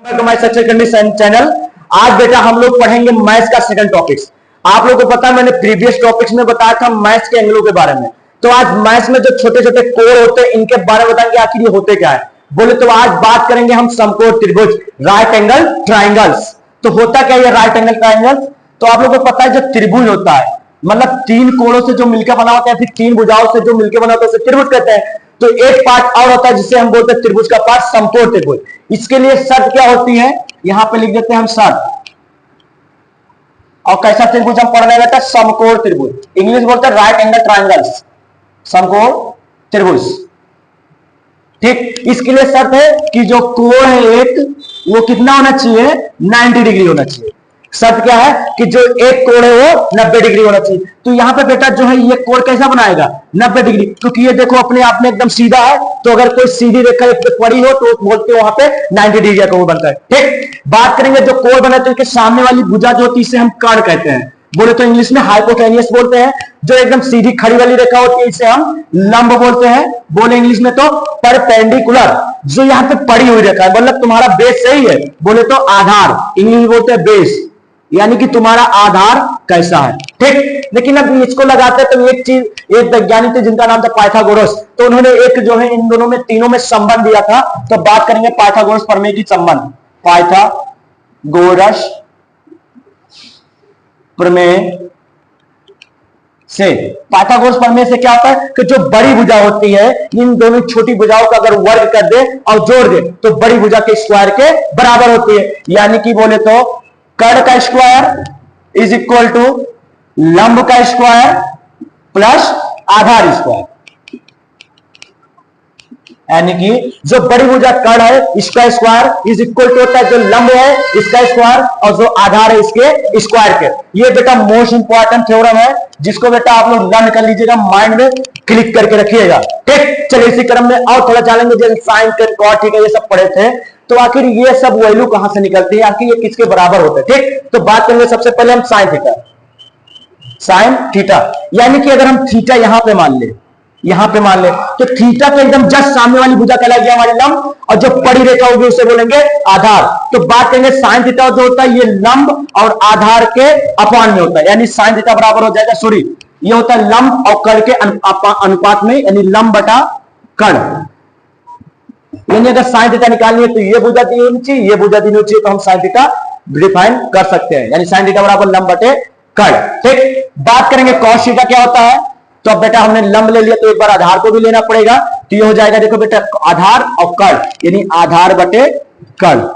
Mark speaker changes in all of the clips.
Speaker 1: Channel. आज बेटा हम लोग पढ़ेंगे मैथ्स का सेकंड टॉपिक्स। आप लोगों को पता है मैंने प्रीवियस टॉपिक्स में बताया था मैथ्स के एंगलों के बारे में। तो आज मैथ्स में जो छोटे छोटे कोण होते हैं इनके बारे में बताएंगे आखिर ये होते क्या है। बोले तो आज बात करेंगे हम समकोण त्रिभुज, राइट एंगल ट्राइंगल्स। तो होता क्या ये राइट एंगल ट्राइंगल? तो आप लोगों को पता है जो त्रिभुज होता है मतलब तीन कोणों से जो मिलकर बना होता है, फिर तीन भुजाओं से जो मिलकर बना होता है उसे त्रिभुज कहते हैं। तो एक पार्ट और होता है जिसे हम बोलते हैं त्रिभुज का पार्ट समकोण त्रिभुज। इसके लिए शर्त क्या होती है यहां पे लिख देते हैं हम शर्त। और कैसा त्रिभुज हम पढ़ने बेटा? समकोण त्रिभुज। इंग्लिश बोलते हैं राइट एंगल ट्राइंगल्स, समकोण त्रिभुज। ठीक, इसके लिए शर्त है कि जो कोण है एक वो कितना होना चाहिए? 90 डिग्री होना चाहिए। शर्त क्या है कि जो एक कोण है वो 90 डिग्री होना चाहिए। तो यहां पे बेटा जो है ये कोण कैसा बनाएगा? 90 डिग्री। क्योंकि ये देखो अपने आप में एकदम सीधा है, तो अगर कोई सीधी रेखा एक पे पड़ी हो तो बोलते हैं वहां पे 90 डिग्री का कोण बनता है। ठीक, बात करेंगे जो कोण बना तो इसके सामने वाली भुजा जो होती है इसे हम कर्ण कहते हैं। बोले तो इंग्लिश में हाइपोटेनियस बोलते हैं। जो एकदम सीधी खड़ी वाली रेखा होती है इसे हम लंब बोलते हैं। बोले इंग्लिश में तो परपेंडिकुलर। जो यहां पे पड़ी हुई रेखा है मतलब तुम्हारा बेस सही है, बोले तो आधार, इंग्लिश में बोलते हैं बेस, यानी कि तुम्हारा आधार कैसा है। ठीक, लेकिन अब इसको लगाते हैं तो एक चीज, एक वैज्ञानिक थे जिनका नाम था पाइथागोरस। तो उन्होंने एक जो है इन दोनों में तीनों में संबंध दिया था। तो बात करेंगे पाइथागोरस प्रमेय की संबंध। पाइथागोरस प्रमेय से, पाइथागोरस प्रमेय से क्या होता है कि जो बड़ी भुजा होती है इन दोनों छोटी भुजाओं का अगर वर्ग कर दे और जोड़ दे तो बड़ी भुजा के स्क्वायर के बराबर होती है। यानी कि बोले तो कर्ण का स्क्वायर इज इक्वल टू लंब का स्क्वायर प्लस आधार स्क्वायर। यानी कि जो बड़ी भुजा कर्ण है इसका स्क्वायर इज इक्वल टू होता है जो लंब है इसका स्क्वायर और जो आधार है इसके स्क्वायर के। ये बेटा मोस्ट इंपॉर्टेंट थ्योरम है जिसको बेटा आप लोग लर्न कर लीजिएगा, माइंड में क्लिक करके रखिएगा। ठीक, चलिए इसी क्रम में और थोड़ा जानेंगे जैसे साइन टेन कॉट थीटा ये सब पढ़े थे। तो आखिर ये सब वैल्यू कहां से निकलती है, आखिर ये किसके बराबर होते हैं? ठीक, तो बात करेंगे सबसे पहले हम साइन थीटा। साइन थीटा यानी कि अगर हम थीटा यहां पे मान ले, यहां पे मान ले तो थीटा के एकदम जस्ट सामने वाली भुजा कहलाएगी हमारी लंब और जो बड़ी रेखा होगी उसे बोलेंगे आधार। तो बात करेंगे साइन थीटा जो होता है ये लंब और आधार के अपान में होता है, यानी साइन थीटा बराबर हो जाएगा, सॉरी ये होता है लंब और कर्ण के अनुपात में, यानी लंब बटा कर्ण। यानी अगर साइन थीटा निकालनी है तो ये भुजा दी होनी चाहिए, ये भुजा दी होनी चाहिए, तो हम साइन थीटा डिफाइन कर सकते हैं, यानी साइन थीटा बराबर लंब बटे कर्ण। ठीक, बात करेंगे कॉस थीटा क्या होता है। तो अब बेटा हमने लंब ले लिया तो एक बार आधार को भी लेना पड़ेगा। तो ये हो जाएगा देखो बेटा आधार और कर्ण, यानी आधार बटे कर्ण,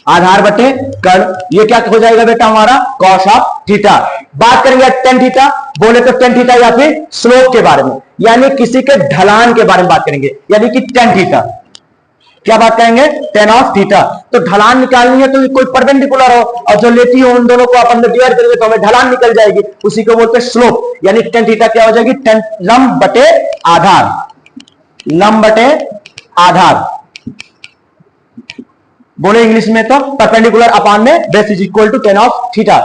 Speaker 1: आधार बटे कर्ण। ये क्या हो जाएगा बेटा हमारा कॉस ऑफ थीटा। बात करेंगे टेन थीटा। बोले तो टेन थीटा या फिर स्लोप के बारे में, यानी किसी के ढलान के बारे में बात करेंगे, यानी कि टेन थीटा। क्या बात करेंगे? Ten of theta. तो ढलान निकालनी है तो कोई परपेंडिकुलर हो और जो लेती हो उन दोनों को अपन में डिवाइड करेंगे तो हमें ढलान निकल जाएगी, उसी को बोलते हैं स्लोप। यानी टेन थीटा क्या हो जाएगी? टेन लंब बटे आधार, लंब बटे आधार। बोले इंग्लिश में तो परपेंडिकुलर अपान में base is equal to tan of theta.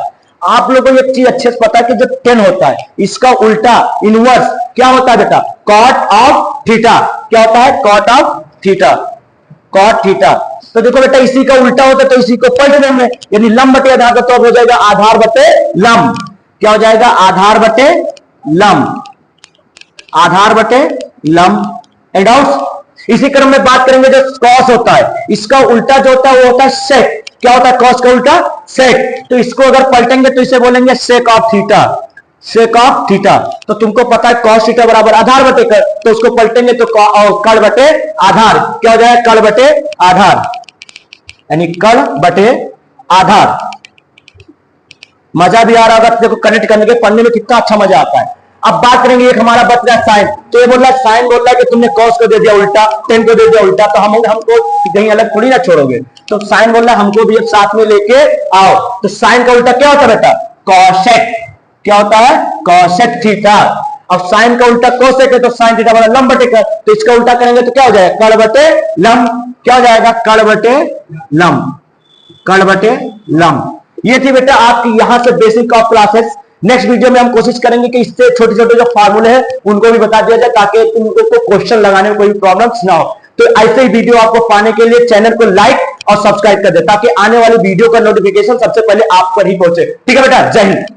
Speaker 1: आप लोगों को एक चीज अच्छे से पता है कि जो टेन होता है इसका उल्टा इनवर्स क्या होता है बेटा? Cot of theta. क्या होता है? Cot of theta, cot theta. तो देखो बेटा इसी का उल्टा होता है तो इसी को पलट देंगे, यानी लंब बटे आधार का तो हो जाएगा आधार बटे लंब। क्या हो जाएगा? आधार बटे लंब, आधार बटे लंब। एंड आउट इसी क्रम में बात करेंगे जो कॉस होता है इसका उल्टा जो होता है वो होता है सेक। क्या होता है कॉस का उल्टा? सेक। तो इसको अगर पलटेंगे तो इसे बोलेंगे sake of theta, sake of theta. तो तुमको पता है कॉस थीटा बराबर आधार बटे कर्ण, तो उसको पलटेंगे तो कर्ण बटे आधार। क्या हो जाएगा? कर्ण बटे आधार, यानी कर्ण बटे आधार। मजा भी आ रहा होगा देखो, कनेक्ट करने के पढ़ने में कितना अच्छा मजा आता है। अब बात करेंगे एक हमारा बच रहा है साइन। तो ये बोल रहा है साइन बोल रहा है कि तुमने कॉस को दे दिया उल्टा, टेन को दे दिया उल्टा, तो हमको कहीं अलग थोड़ी ना छोड़ोगे। तो साइन बोल रहा है हमको भी एक साथ में लेके आओ। तो साइन का उल्टा क्या होता है बेटा? कॉसेक। क्या होता है? Cosec theta. अब साइन का उल्टा कोसेक है तो साइन थीटा बराबर लंब बटे कर्ण। तो इसका उल्टा करेंगे तो क्या हो जाएगा? कर्ण बटे लंब। क्या हो जाएगा? कर्ण बटे लंब, कर्ण बटे लंब। ये थी बेटा आपकी यहां से basic of classes. Next video में हम कोशिश करेंगे कि इससे छोटे छोटे जो फार्मूले हैं उनको भी बता दिया जाए ताकि तुमको क्वेश्चन लगाने में कोई प्रॉब्लम ना हो। तो ऐसे ही वीडियो आपको पाने के लिए चैनल को लाइक और सब्सक्राइब कर दे ताकि आने वाली वीडियो का नोटिफिकेशन सबसे पहले आप पर ही पहुंचे। ठीक है बेटा, जय हिंद।